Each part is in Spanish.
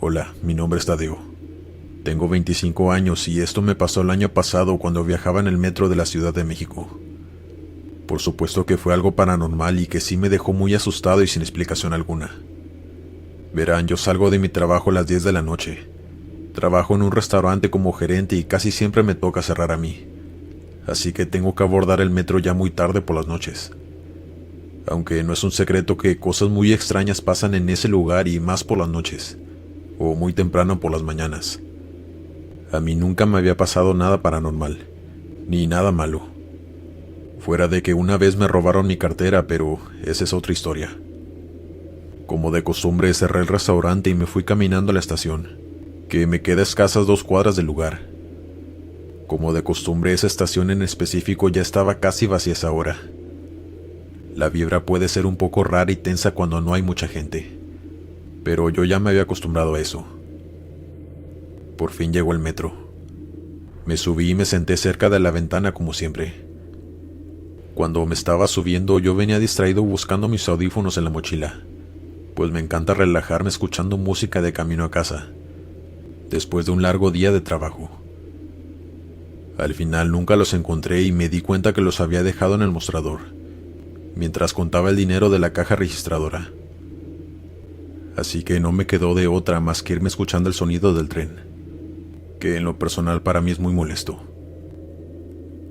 Hola, mi nombre es Tadeo. Tengo 25 años y esto me pasó el año pasado cuando viajaba en el metro de la Ciudad de México. Por supuesto que fue algo paranormal y que sí me dejó muy asustado y sin explicación alguna. Verán, yo salgo de mi trabajo a las 10 de la noche. Trabajo en un restaurante como gerente y casi siempre me toca cerrar a mí. Así que tengo que abordar el metro ya muy tarde por las noches. Aunque no es un secreto que cosas muy extrañas pasan en ese lugar y más por las noches, o muy temprano por las mañanas. A mí nunca me había pasado nada paranormal, ni nada malo. Fuera de que una vez me robaron mi cartera, pero esa es otra historia. Como de costumbre cerré el restaurante y me fui caminando a la estación, que me queda a escasas 2 cuadras del lugar. Como de costumbre esa estación en específico ya estaba casi vacía a esa hora. La vibra puede ser un poco rara y tensa cuando no hay mucha gente, pero yo ya me había acostumbrado a eso. Por fin llegó el metro. Me subí y me senté cerca de la ventana como siempre. Cuando me estaba subiendo yo venía distraído buscando mis audífonos en la mochila, pues me encanta relajarme escuchando música de camino a casa, después de un largo día de trabajo. Al final nunca los encontré y me di cuenta que los había dejado en el mostrador, mientras contaba el dinero de la caja registradora. Así que no me quedó de otra más que irme escuchando el sonido del tren, que en lo personal para mí es muy molesto.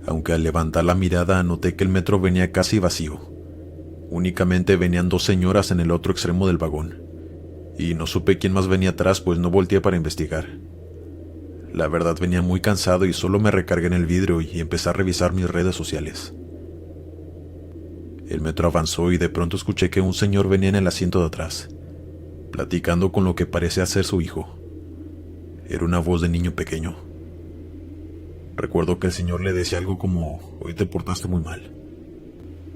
Aunque al levantar la mirada noté que el metro venía casi vacío. Únicamente venían 2 señoras en el otro extremo del vagón, y no supe quién más venía atrás, pues no volteé para investigar. La verdad venía muy cansado y solo me recargué en el vidrio y empecé a revisar mis redes sociales. El metro avanzó y de pronto escuché que un señor venía en el asiento de atrás, platicando con lo que parecía ser su hijo. Era una voz de niño pequeño. Recuerdo que el señor le decía algo como: hoy te portaste muy mal.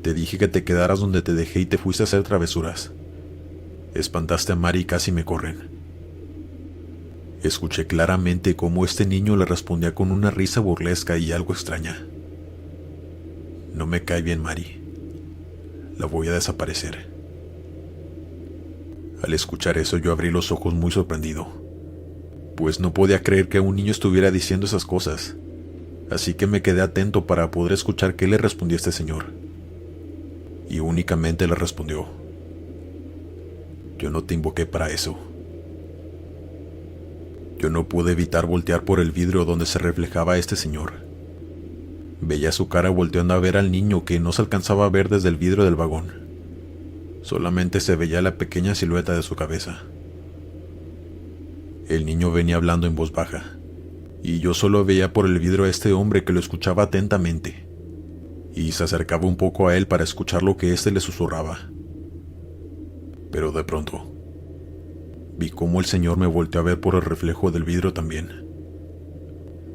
Te dije que te quedaras donde te dejé y te fuiste a hacer travesuras. Espantaste a Mari y casi me corren. Escuché claramente cómo este niño le respondía con una risa burlesca y algo extraña. No me cae bien Mari. La voy a desaparecer. Al escuchar eso yo abrí los ojos muy sorprendido, pues no podía creer que un niño estuviera diciendo esas cosas. Así que me quedé atento para poder escuchar qué le respondía este señor. Y únicamente le respondió: yo no te invoqué para eso. Yo no pude evitar voltear por el vidrio donde se reflejaba este señor. Veía su cara volteando a ver al niño que no se alcanzaba a ver desde el vidrio del vagón. Solamente se veía la pequeña silueta de su cabeza. El niño venía hablando en voz baja, y yo solo veía por el vidrio a este hombre que lo escuchaba atentamente, y se acercaba un poco a él para escuchar lo que éste le susurraba. Pero de pronto, vi cómo el señor me volteó a ver por el reflejo del vidrio también.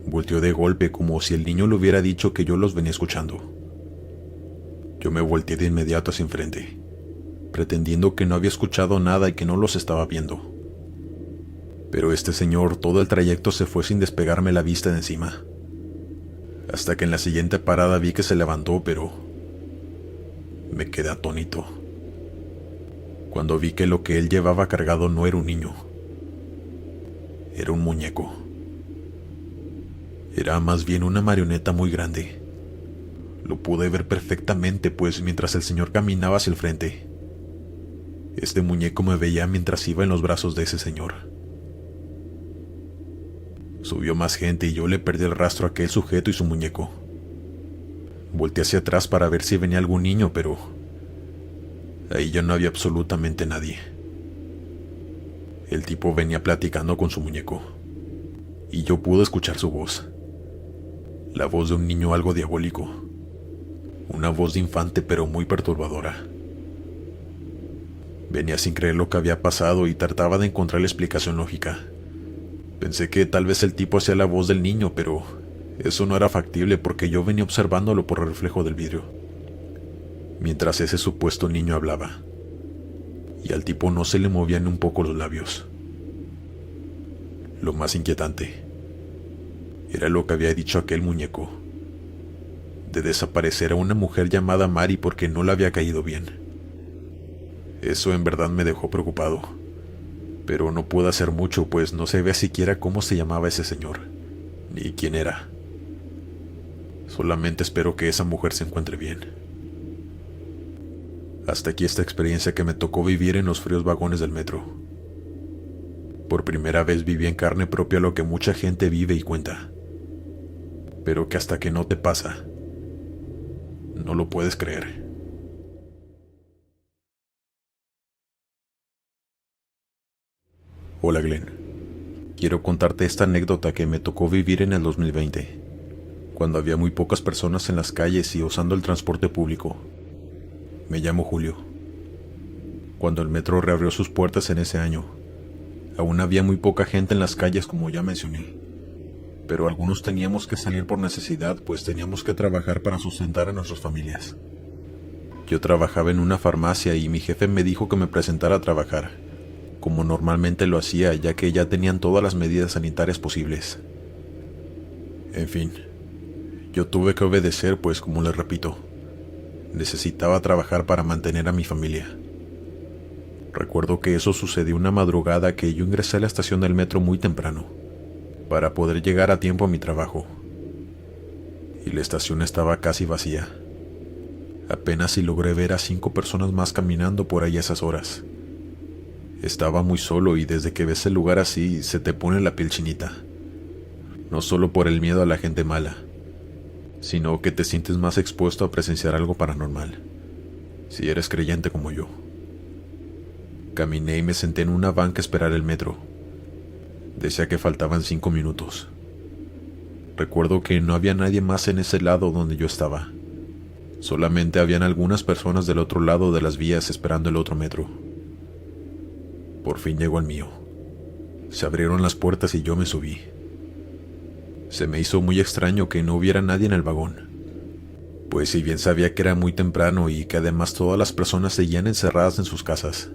Volteó de golpe como si el niño le hubiera dicho que yo los venía escuchando. Yo me volteé de inmediato hacia enfrente, pretendiendo que no había escuchado nada y que no los estaba viendo. Pero este señor todo el trayecto se fue sin despegarme la vista de encima. Hasta que en la siguiente parada vi que se levantó, pero me quedé atónito cuando vi que lo que él llevaba cargado no era un niño. Era un muñeco. Era más bien una marioneta muy grande. Lo pude ver perfectamente, pues mientras el señor caminaba hacia el frente, este muñeco me veía mientras iba en los brazos de ese señor. Subió más gente y yo le perdí el rastro a aquel sujeto y su muñeco. Volteé hacia atrás para ver si venía algún niño, pero ahí ya no había absolutamente nadie. El tipo venía platicando con su muñeco, y yo pude escuchar su voz. La voz de un niño algo diabólico. Una voz de infante pero muy perturbadora. Venía sin creer lo que había pasado y trataba de encontrar la explicación lógica. Pensé que tal vez el tipo hacía la voz del niño, pero eso no era factible porque yo venía observándolo por el reflejo del vidrio, mientras ese supuesto niño hablaba, y al tipo no se le movían un poco los labios. Lo más inquietante era lo que había dicho aquel muñeco, de desaparecer a una mujer llamada Mari porque no le había caído bien. Eso en verdad me dejó preocupado, Pero no pude hacer mucho, pues no sabía siquiera cómo se llamaba ese señor, ni quién era. Solamente espero que esa mujer se encuentre bien. Hasta aquí esta experiencia que me tocó vivir en los fríos vagones del metro. Por primera vez viví en carne propia lo que mucha gente vive y cuenta, pero que hasta que no te pasa, no lo puedes creer. Hola Glenn, quiero contarte esta anécdota que me tocó vivir en el 2020, cuando había muy pocas personas en las calles y usando el transporte público. Me llamo Julio. Cuando el metro reabrió sus puertas en ese año, aún había muy poca gente en las calles, como ya mencioné, pero algunos teníamos que salir por necesidad, pues teníamos que trabajar para sustentar a nuestras familias. Yo trabajaba en una farmacia y mi jefe me dijo que me presentara a trabajar, como normalmente lo hacía, ya que ya tenían todas las medidas sanitarias posibles. En fin, yo tuve que obedecer, pues como les repito, necesitaba trabajar para mantener a mi familia. Recuerdo que eso sucedió una madrugada que yo ingresé a la estación del metro muy temprano, para poder llegar a tiempo a mi trabajo. Y la estación estaba casi vacía. Apenas si logré ver a 5 personas más caminando por ahí a esas horas. Estaba muy solo y desde que ves el lugar así se te pone la piel chinita. No solo por el miedo a la gente mala, sino que te sientes más expuesto a presenciar algo paranormal, si eres creyente como yo. Caminé y me senté en una banca a esperar el metro. Decía que faltaban 5 minutos. Recuerdo que no había nadie más en ese lado donde yo estaba. Solamente habían algunas personas del otro lado de las vías esperando el otro metro. Por fin llegó el mío. Se abrieron las puertas y yo me subí. Se me hizo muy extraño que no hubiera nadie en el vagón, pues si bien sabía que era muy temprano y que además todas las personas seguían encerradas en sus casas,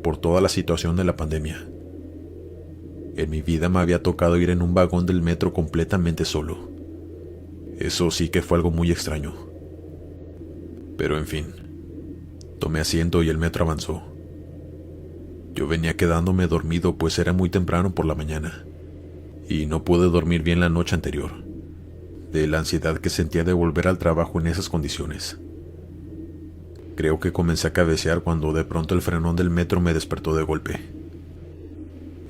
por toda la situación de la pandemia. En mi vida me había tocado ir en un vagón del metro completamente solo. Eso sí que fue algo muy extraño. Pero en fin, tomé asiento y el metro avanzó. Yo venía quedándome dormido, pues era muy temprano por la mañana, y no pude dormir bien la noche anterior, de la ansiedad que sentía de volver al trabajo en esas condiciones. Creo que comencé a cabecear cuando de pronto el frenón del metro me despertó de golpe.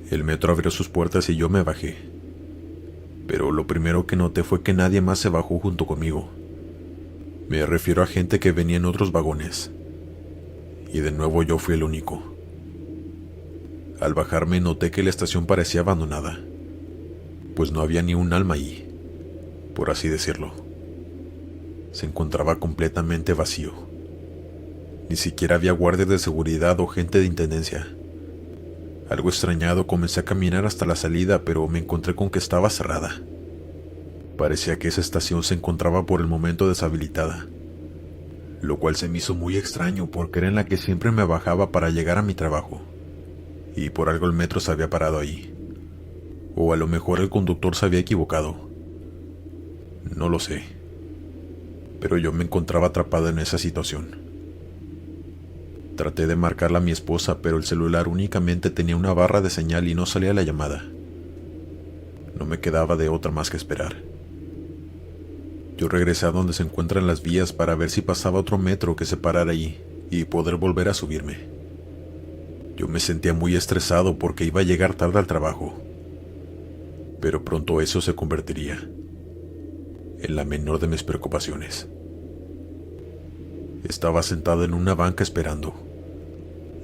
El metro abrió sus puertas y yo me bajé, pero lo primero que noté fue que nadie más se bajó junto conmigo. Me refiero a gente que venía en otros vagones, y de nuevo yo fui el único. Al bajarme noté que la estación parecía abandonada, pues no había ni un alma allí, por así decirlo. Se encontraba completamente vacío. Ni siquiera había guardias de seguridad o gente de intendencia. Algo extrañado comencé a caminar hasta la salida, pero me encontré con que estaba cerrada. Parecía que esa estación se encontraba por el momento deshabilitada, lo cual se me hizo muy extraño porque era en la que siempre me bajaba para llegar a mi trabajo. Y por algo el metro se había parado ahí. O a lo mejor el conductor se había equivocado. No lo sé. Pero yo me encontraba atrapado en esa situación. Traté de marcarla a mi esposa, pero el celular únicamente tenía una barra de señal y no salía la llamada. No me quedaba de otra más que esperar. Yo regresé a donde se encuentran las vías para ver si pasaba otro metro que se parara allí y poder volver a subirme. Yo me sentía muy estresado porque iba a llegar tarde al trabajo, pero pronto eso se convertiría en la menor de mis preocupaciones. Estaba sentado en una banca esperando.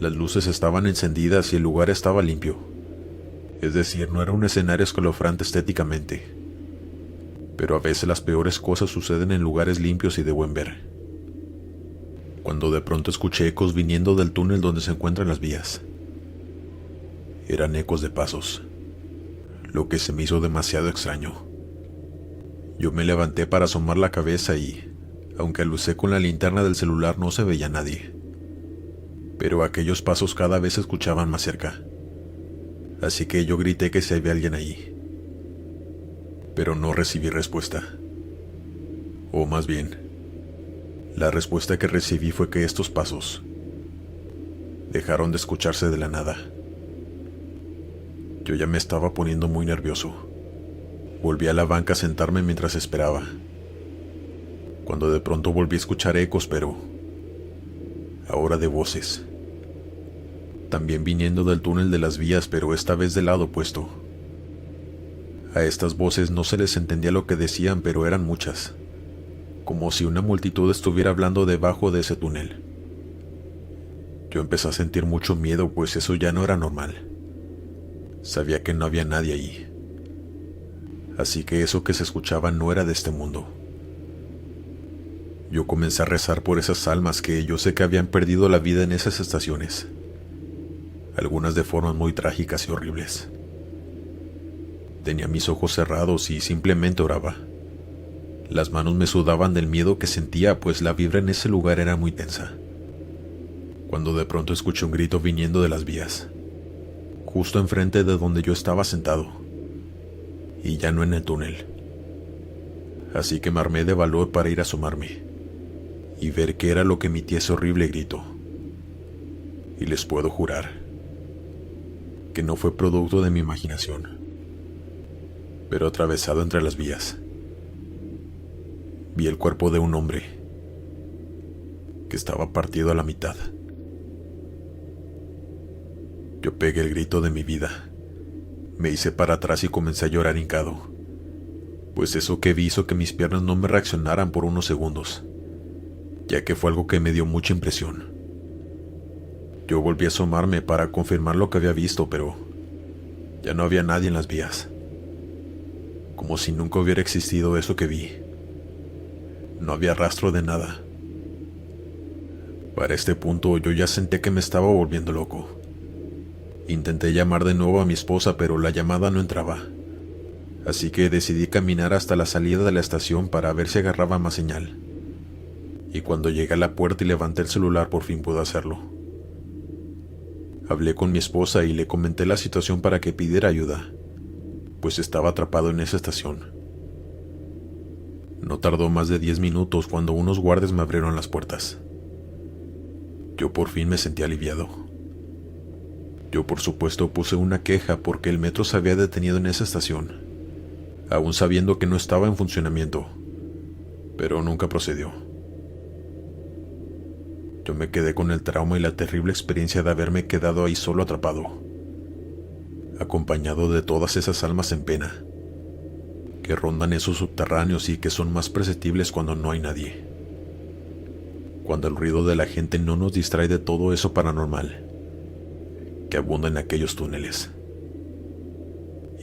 Las luces estaban encendidas y el lugar estaba limpio. Es decir, no era un escenario escalofriante estéticamente, pero a veces las peores cosas suceden en lugares limpios y de buen ver. Cuando de pronto escuché ecos viniendo del túnel donde se encuentran las vías. Eran ecos de pasos, lo que se me hizo demasiado extraño. Yo me levanté para asomar la cabeza y, aunque alucé con la linterna del celular, no se veía nadie. Pero aquellos pasos cada vez se escuchaban más cerca, así que yo grité que si había alguien allí. Pero no recibí respuesta. O más bien, la respuesta que recibí fue que estos pasos dejaron de escucharse de la nada. Yo ya me estaba poniendo muy nervioso. Volví a la banca a sentarme mientras esperaba, cuando de pronto volví a escuchar ecos, pero ahora de voces. También viniendo del túnel de las vías, pero esta vez del lado opuesto. A estas voces no se les entendía lo que decían, pero eran muchas, como si una multitud estuviera hablando debajo de ese túnel. Yo empecé a sentir mucho miedo, pues eso ya no era normal. Sabía que no había nadie allí. Así que eso que se escuchaba no era de este mundo. Yo comencé a rezar por esas almas que yo sé que habían perdido la vida en esas estaciones, algunas de formas muy trágicas y horribles. Tenía mis ojos cerrados y simplemente oraba. Las manos me sudaban del miedo que sentía, pues la vibra en ese lugar era muy tensa. Cuando de pronto escuché un grito viniendo de las vías, justo enfrente de donde yo estaba sentado, y ya no en el túnel. Así que me armé de valor para ir a asomarme y ver qué era lo que emitía ese horrible grito. Y les puedo jurar que no fue producto de mi imaginación, pero atravesado entre las vías, vi el cuerpo de un hombre que estaba partido a la mitad. Yo pegué el grito de mi vida, me hice para atrás y comencé a llorar hincado, pues eso que vi hizo que mis piernas no me reaccionaran por unos segundos, ya que fue algo que me dio mucha impresión. Yo volví a asomarme para confirmar lo que había visto, pero ya no había nadie en las vías, como si nunca hubiera existido eso que vi. No había rastro de nada. Para este punto yo ya sentí que me estaba volviendo loco. Intenté llamar de nuevo a mi esposa, pero la llamada no entraba. Así que decidí caminar hasta la salida de la estación para ver si agarraba más señal. Y cuando llegué a la puerta y levanté el celular, por fin pude hacerlo. Hablé con mi esposa y le comenté la situación para que pidiera ayuda, pues estaba atrapado en esa estación. No tardó más de 10 minutos cuando unos guardias me abrieron las puertas. Yo por fin me sentí aliviado. Yo por supuesto puse una queja porque el metro se había detenido en esa estación, aún sabiendo que no estaba en funcionamiento, pero nunca procedió. Yo me quedé con el trauma y la terrible experiencia de haberme quedado ahí solo atrapado, acompañado de todas esas almas en pena, que rondan esos subterráneos y que son más perceptibles cuando no hay nadie. Cuando el ruido de la gente no nos distrae de todo eso paranormal que abunda en aquellos túneles,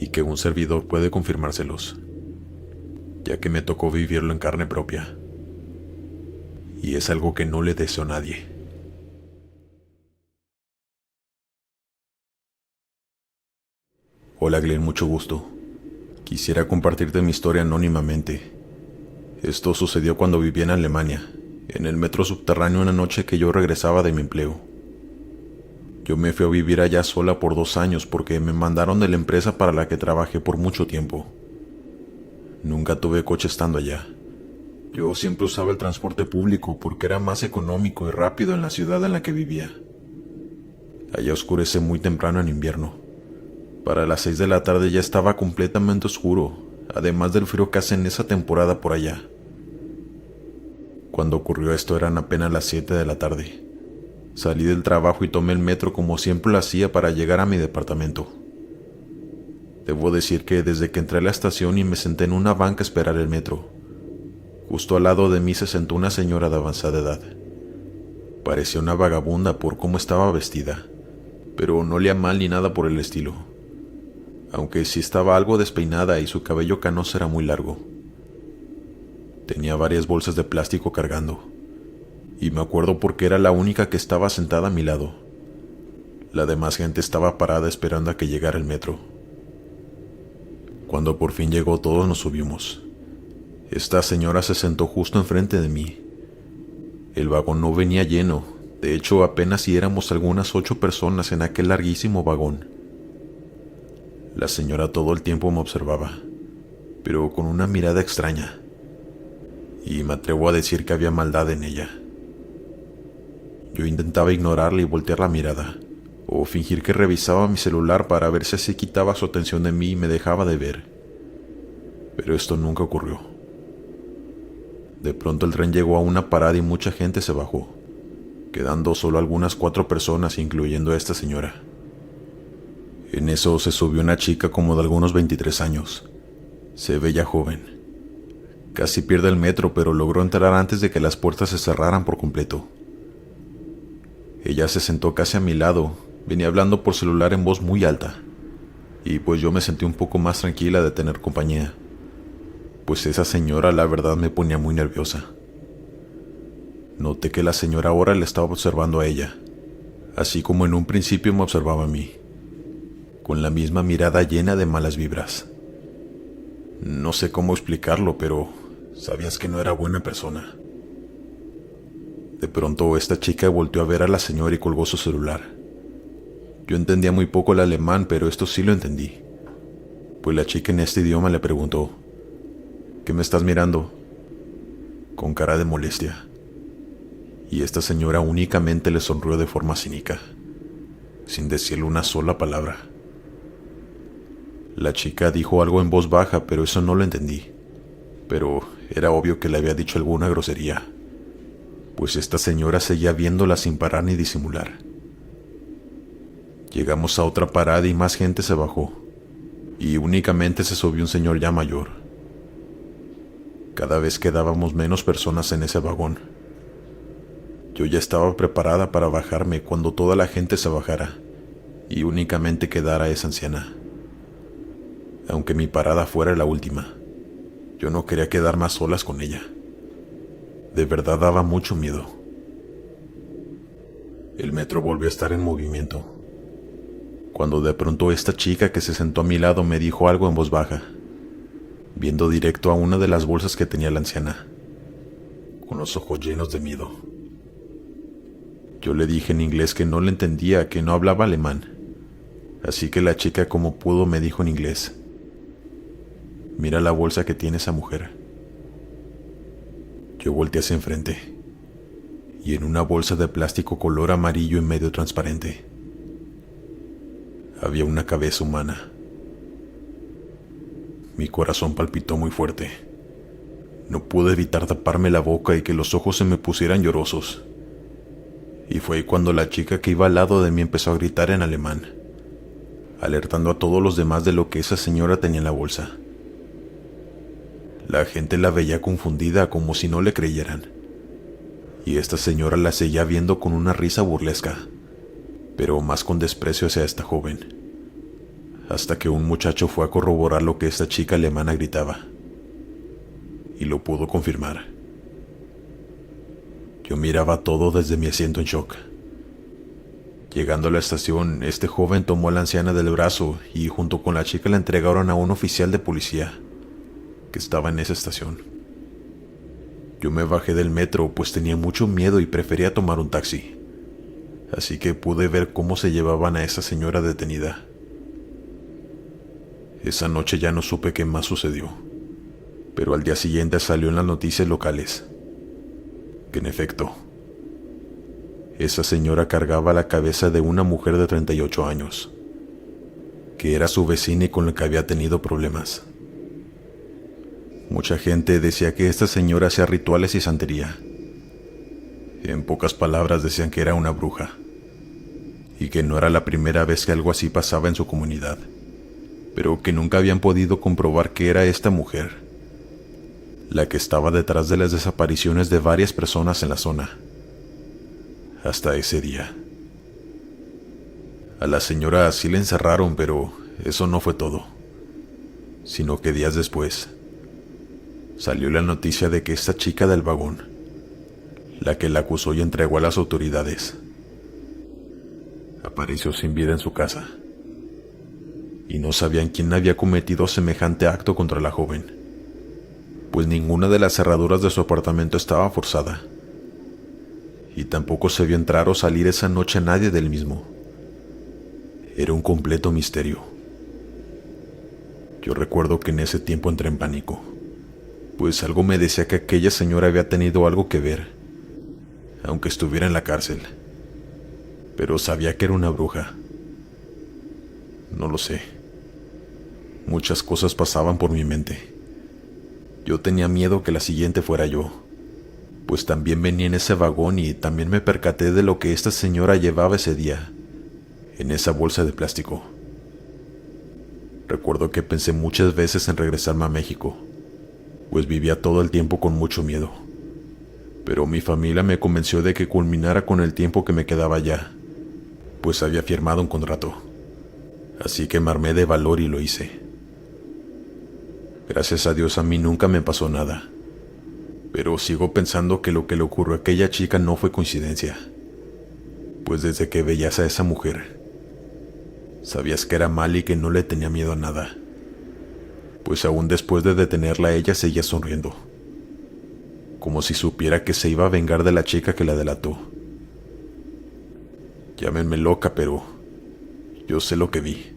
y que un servidor puede confirmárselos, ya que me tocó vivirlo en carne propia, y es algo que no le deseo a nadie. Hola Glenn, mucho gusto. Quisiera compartirte mi historia anónimamente. Esto sucedió cuando vivía en Alemania, en el metro subterráneo, una noche que yo regresaba de mi empleo. Yo me fui a vivir allá sola por 2 años porque me mandaron de la empresa para la que trabajé por mucho tiempo. Nunca tuve coche estando allá. Yo siempre usaba el transporte público porque era más económico y rápido en la ciudad en la que vivía. Allá oscurece muy temprano en invierno. Para las 6 de la tarde ya estaba completamente oscuro, además del frío que hace en esa temporada por allá. Cuando ocurrió esto eran apenas las 7 de la tarde. Salí del trabajo y tomé el metro como siempre lo hacía para llegar a mi departamento. Debo decir que desde que entré a la estación y me senté en una banca a esperar el metro, justo al lado de mí se sentó una señora de avanzada edad. Parecía una vagabunda por cómo estaba vestida, pero no olía mal ni nada por el estilo, aunque sí estaba algo despeinada y su cabello canoso era muy largo. Tenía varias bolsas de plástico cargando, y me acuerdo porque era la única que estaba sentada a mi lado. La demás gente estaba parada esperando a que llegara el metro. Cuando por fin llegó, todos nos subimos. Esta señora se sentó justo enfrente de mí. El vagón no venía lleno, de hecho apenas si éramos algunas 8 personas en aquel larguísimo vagón. La señora todo el tiempo me observaba, pero con una mirada extraña, y me atrevo a decir que había maldad en ella. Yo intentaba ignorarla y voltear la mirada, o fingir que revisaba mi celular para ver si así quitaba su atención de mí y me dejaba de ver. Pero esto nunca ocurrió. De pronto el tren llegó a una parada y mucha gente se bajó, quedando solo algunas 4 personas, incluyendo a esta señora. En eso se subió una chica como de algunos 23 años. Se veía joven. Casi pierde el metro, pero logró entrar antes de que las puertas se cerraran por completo. Ella se sentó casi a mi lado, venía hablando por celular en voz muy alta, y pues yo me sentí un poco más tranquila de tener compañía, pues esa señora la verdad me ponía muy nerviosa. Noté que la señora ahora le estaba observando a ella, así como en un principio me observaba a mí, con la misma mirada llena de malas vibras. No sé cómo explicarlo, pero sabías que no era buena persona. De pronto esta chica volteó a ver a la señora y colgó su celular. Yo entendía muy poco el alemán, pero esto sí lo entendí, pues la chica en este idioma le preguntó: ¿qué me estás mirando?, con cara de molestia. Y esta señora únicamente le sonrió de forma cínica, sin decirle una sola palabra. La chica dijo algo en voz baja, pero eso no lo entendí. Pero era obvio que le había dicho alguna grosería, pues esta señora seguía viéndola sin parar ni disimular. Llegamos a otra parada y más gente se bajó, y únicamente se subió un señor ya mayor. Cada vez quedábamos menos personas en ese vagón. Yo ya estaba preparada para bajarme cuando toda la gente se bajara, y únicamente quedara esa anciana. Aunque mi parada fuera la última, yo no quería quedarme a solas con ella. De verdad daba mucho miedo. El metro volvió a estar en movimiento, cuando de pronto esta chica que se sentó a mi lado me dijo algo en voz baja, viendo directo a una de las bolsas que tenía la anciana, con los ojos llenos de miedo. Yo le dije en inglés que no le entendía, que no hablaba alemán, así que la chica como pudo me dijo en inglés: mira la bolsa que tiene esa mujer. Yo volteé hacia enfrente, y en una bolsa de plástico color amarillo y medio transparente había una cabeza humana. Mi corazón palpitó muy fuerte. No pude evitar taparme la boca y que los ojos se me pusieran llorosos. Y fue ahí cuando la chica que iba al lado de mí empezó a gritar en alemán, alertando a todos los demás de lo que esa señora tenía en la bolsa. La gente la veía confundida, como si no le creyeran, y esta señora la seguía viendo con una risa burlesca, pero más con desprecio hacia esta joven, hasta que un muchacho fue a corroborar lo que esta chica alemana gritaba, y lo pudo confirmar. Yo miraba todo desde mi asiento en shock. Llegando a la estación, este joven tomó a la anciana del brazo y junto con la chica la entregaron a un oficial de policía que estaba en esa estación. Yo me bajé del metro, pues tenía mucho miedo y prefería tomar un taxi, así que pude ver cómo se llevaban a esa señora detenida. Esa noche ya no supe qué más sucedió, pero al día siguiente salió en las noticias locales que en efecto, esa señora cargaba la cabeza de una mujer de 38 años, que era su vecina y con la que había tenido problemas. Mucha gente decía que esta señora hacía rituales y santería. En pocas palabras decían que era una bruja, y que no era la primera vez que algo así pasaba en su comunidad, pero que nunca habían podido comprobar que era esta mujer la que estaba detrás de las desapariciones de varias personas en la zona. Hasta ese día. A la señora sí la encerraron, pero eso no fue todo, sino que días después salió la noticia de que esta chica del vagón, la que la acusó y entregó a las autoridades, apareció sin vida en su casa, y no sabían quién había cometido semejante acto contra la joven, pues ninguna de las cerraduras de su apartamento estaba forzada, y tampoco se vio entrar o salir esa noche a nadie del mismo. Era un completo misterio. Yo recuerdo que en ese tiempo entré en pánico, pues algo me decía que aquella señora había tenido algo que ver, aunque estuviera en la cárcel. Pero sabía que era una bruja, No lo sé. Muchas cosas pasaban por mi mente. Yo tenía miedo que la siguiente fuera yo, pues también venía en ese vagón y también me percaté de lo que esta señora llevaba ese día, en esa bolsa de plástico. Recuerdo que pensé muchas veces en regresarme a México, pues vivía todo el tiempo con mucho miedo. Pero mi familia me convenció de que culminara con el tiempo que me quedaba allá, pues había firmado un contrato. Así que me armé de valor y lo hice. Gracias a Dios a mí nunca me pasó nada, pero sigo pensando que lo que le ocurrió a aquella chica no fue coincidencia, pues desde que veías a esa mujer, sabías que era mala y que no le tenía miedo a nada, pues aún después de detenerla a ella seguía sonriendo, como si supiera que se iba a vengar de la chica que la delató. Llámenme loca, pero yo sé lo que vi.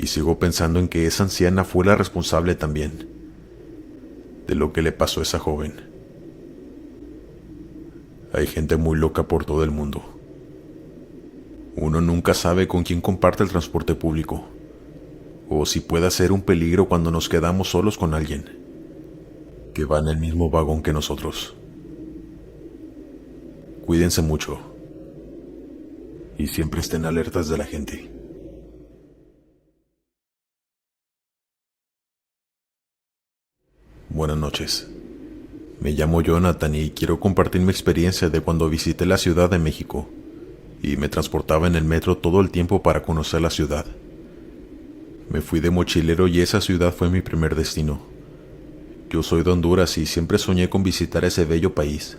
Y sigo pensando en que esa anciana fue la responsable también de lo que le pasó a esa joven. Hay gente muy loca por todo el mundo. Uno nunca sabe con quién comparte el transporte público, o si puede ser un peligro cuando nos quedamos solos con alguien que va en el mismo vagón que nosotros. Cuídense mucho y siempre estén alertas de la gente. Buenas noches. Me llamo Jonathan y quiero compartir mi experiencia de cuando visité la Ciudad de México y me transportaba en el metro todo el tiempo para conocer la ciudad. Me fui de mochilero y esa ciudad fue mi primer destino. Yo soy de Honduras y siempre soñé con visitar ese bello país.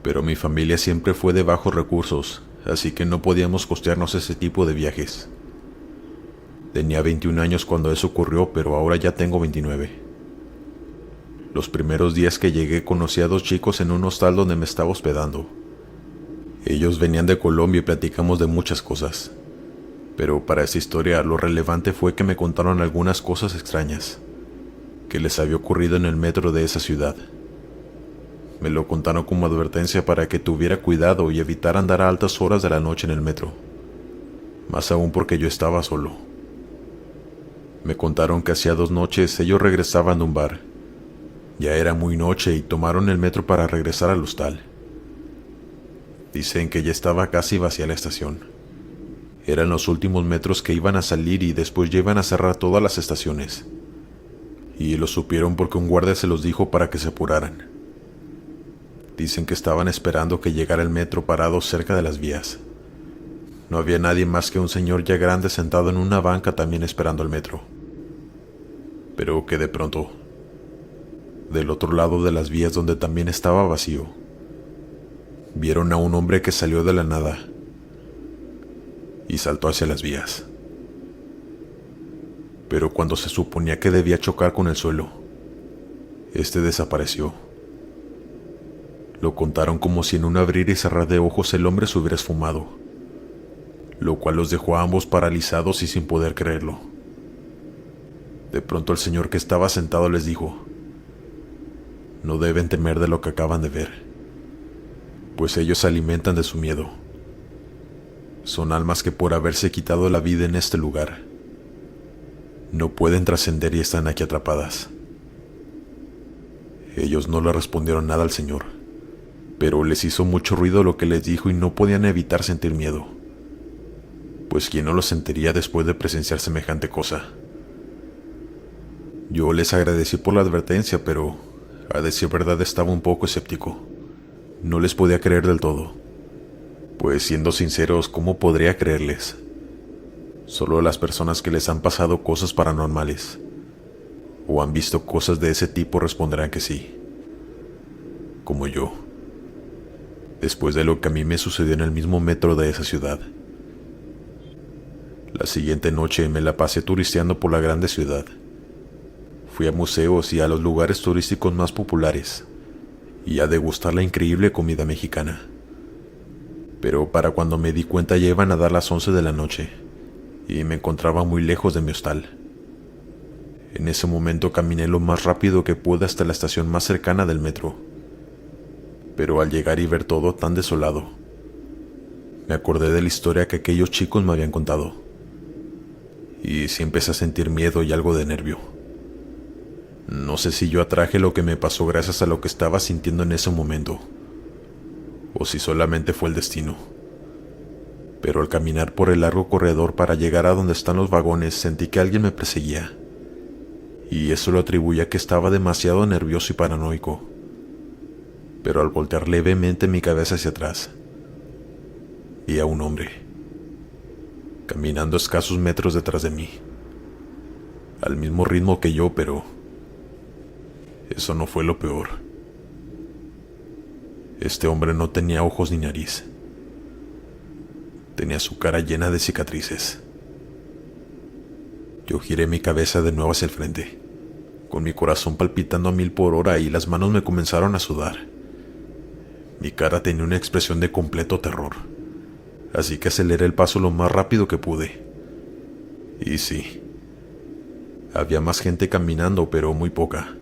Pero mi familia siempre fue de bajos recursos, así que no podíamos costearnos ese tipo de viajes. Tenía 21 años cuando eso ocurrió, pero ahora ya tengo 29. Los primeros días que llegué conocí a 2 chicos en un hostal donde me estaba hospedando. Ellos venían de Colombia y platicamos de muchas cosas. Pero para esa historia lo relevante fue que me contaron algunas cosas extrañas que les había ocurrido en el metro de esa ciudad. Me lo contaron como advertencia para que tuviera cuidado y evitar andar a altas horas de la noche en el metro. Más aún porque yo estaba solo. Me contaron que hacía 2 noches ellos regresaban de un bar. Ya era muy noche y tomaron el metro para regresar al hostal. Dicen que ya estaba casi vacía la estación. Eran los últimos metros que iban a salir y después ya iban a cerrar todas las estaciones. Y lo supieron porque un guardia se los dijo para que se apuraran. Dicen que estaban esperando que llegara el metro parado cerca de las vías. No había nadie más que un señor ya grande sentado en una banca también esperando el metro. Pero que de pronto, del otro lado de las vías donde también estaba vacío, vieron a un hombre que salió de la nada y saltó hacia las vías. Pero cuando se suponía que debía chocar con el suelo, este desapareció. Lo contaron como si en un abrir y cerrar de ojos el hombre se hubiera esfumado, lo cual los dejó a ambos paralizados y sin poder creerlo. De pronto el señor que estaba sentado les dijo: no deben temer de lo que acaban de ver, pues ellos se alimentan de su miedo. Son almas que por haberse quitado la vida en este lugar, no pueden trascender y están aquí atrapadas. Ellos no le respondieron nada al señor, pero les hizo mucho ruido lo que les dijo y no podían evitar sentir miedo, pues quién no lo sentiría después de presenciar semejante cosa. Yo les agradecí por la advertencia, pero a decir verdad estaba un poco escéptico. No les podía creer del todo, pues siendo sinceros, ¿cómo podría creerles? Solo las personas que les han pasado cosas paranormales o han visto cosas de ese tipo responderán que sí, como yo, después de lo que a mí me sucedió en el mismo metro de esa ciudad. La siguiente noche me la pasé turisteando por la grande ciudad. Fui a museos y a los lugares turísticos más populares y a degustar la increíble comida mexicana. Pero para cuando me di cuenta ya iban a dar las 11 de la noche y me encontraba muy lejos de mi hostal. En ese momento caminé lo más rápido que pude hasta la estación más cercana del metro. Pero al llegar y ver todo tan desolado, me acordé de la historia que aquellos chicos me habían contado. y sí empecé a sentir miedo y algo de nervio. No sé si yo atraje lo que me pasó gracias a lo que estaba sintiendo en ese momento, o si solamente fue el destino. Pero al caminar por el largo corredor para llegar a donde están los vagones, sentí que alguien me perseguía, y eso lo atribuía a que estaba demasiado nervioso y paranoico. Pero al voltear levemente mi cabeza hacia atrás, vi a un hombre, caminando a escasos metros detrás de mí, al mismo ritmo que yo, pero eso no fue lo peor. Este hombre no tenía ojos ni nariz. Tenía su cara llena de cicatrices. Yo giré mi cabeza de nuevo hacia el frente, con mi corazón palpitando a 1000 por hora y las manos me comenzaron a sudar. Mi cara tenía una expresión de completo terror, así que aceleré el paso lo más rápido que pude. Y sí, había más gente caminando, pero muy poca.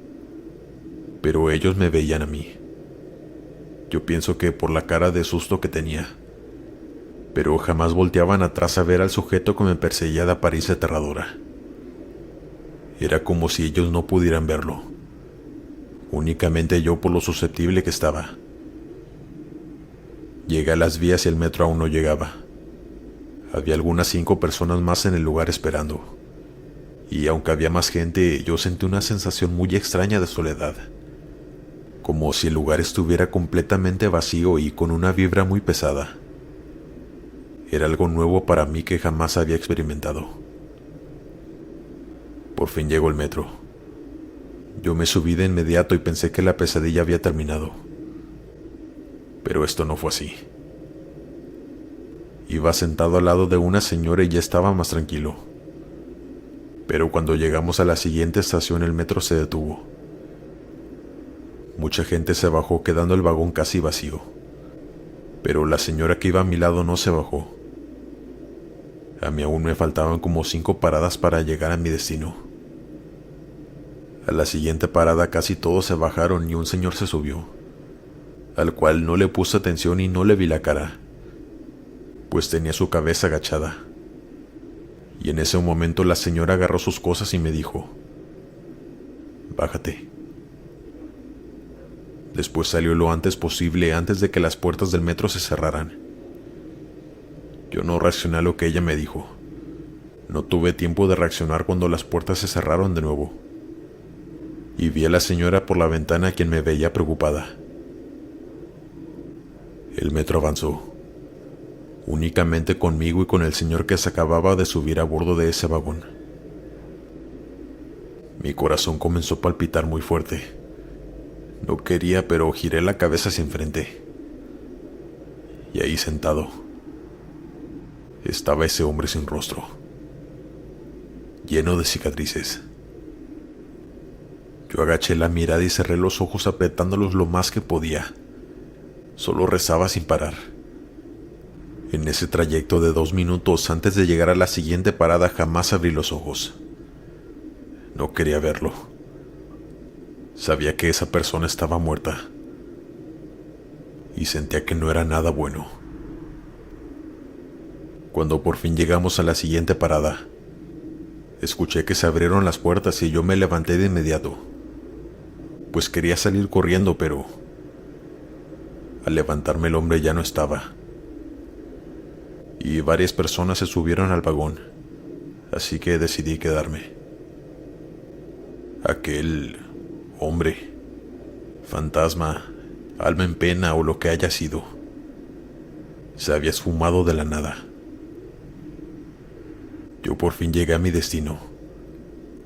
Pero ellos me veían a mí. Yo pienso que por la cara de susto que tenía, pero jamás volteaban atrás a ver al sujeto que me perseguía de apariencia aterradora. Era como si ellos no pudieran verlo, únicamente yo por lo susceptible que estaba. Llegué a las vías y el metro aún no llegaba. Había algunas 5 personas más en el lugar esperando, y aunque había más gente, yo sentí una sensación muy extraña de soledad, como si el lugar estuviera completamente vacío y con una vibra muy pesada. Era algo nuevo para mí que jamás había experimentado. Por fin llegó el metro. Yo me subí de inmediato y pensé que la pesadilla había terminado. Pero esto no fue así. Iba sentado al lado de una señora y ya estaba más tranquilo. Pero cuando llegamos a la siguiente estación el metro se detuvo. Mucha gente se bajó quedando el vagón casi vacío. Pero la señora que iba a mi lado no se bajó. A mí aún me faltaban como 5 paradas para llegar a mi destino. A la siguiente parada casi todos se bajaron y un señor se subió, al cual no le puse atención y no le vi la cara, pues tenía su cabeza agachada. Y en ese momento la señora agarró sus cosas y me dijo: «Bájate». Después salió lo antes posible, antes de que las puertas del metro se cerraran. Yo no reaccioné a lo que ella me dijo. No tuve tiempo de reaccionar cuando las puertas se cerraron de nuevo. Y vi a la señora por la ventana, quien me veía preocupada. El metro avanzó, únicamente conmigo y con el señor que se acababa de subir a bordo de ese vagón. Mi corazón comenzó a palpitar muy fuerte. No quería, pero giré la cabeza hacia enfrente. Y ahí sentado, estaba ese hombre sin rostro, lleno de cicatrices. Yo agaché la mirada y cerré los ojos apretándolos lo más que podía. Solo rezaba sin parar. En ese trayecto de 2 minutos antes de llegar a la siguiente parada jamás abrí los ojos. No quería verlo. Sabía que esa persona estaba muerta. Y sentía que no era nada bueno. Cuando por fin llegamos a la siguiente parada, escuché que se abrieron las puertas y yo me levanté de inmediato, pues quería salir corriendo, pero al levantarme el hombre ya no estaba. Y varias personas se subieron al vagón, así que decidí quedarme. Aquel hombre, fantasma, alma en pena o lo que haya sido, se había esfumado de la nada. Yo por fin llegué a mi destino.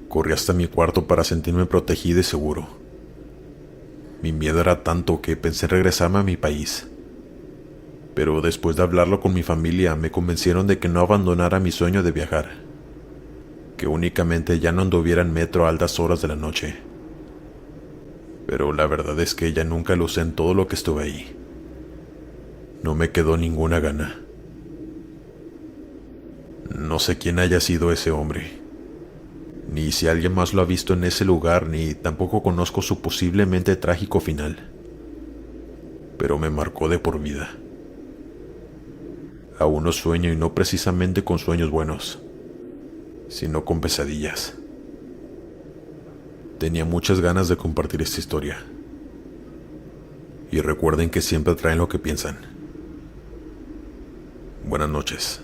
Corrí hasta mi cuarto para sentirme protegido y seguro. Mi miedo era tanto que pensé en regresarme a mi país. Pero después de hablarlo con mi familia, me convencieron de que no abandonara mi sueño de viajar, que únicamente ya no anduviera en metro a altas horas de la noche. Pero la verdad es que ya nunca lo usé en todo lo que estuve ahí. No me quedó ninguna gana. No sé quién haya sido ese hombre, ni si alguien más lo ha visto en ese lugar, ni tampoco conozco su posiblemente trágico final. Pero me marcó de por vida. Aún no sueño, y no precisamente con sueños buenos, sino con pesadillas. Tenía muchas ganas de compartir esta historia. Y recuerden que siempre traen lo que piensan. Buenas noches.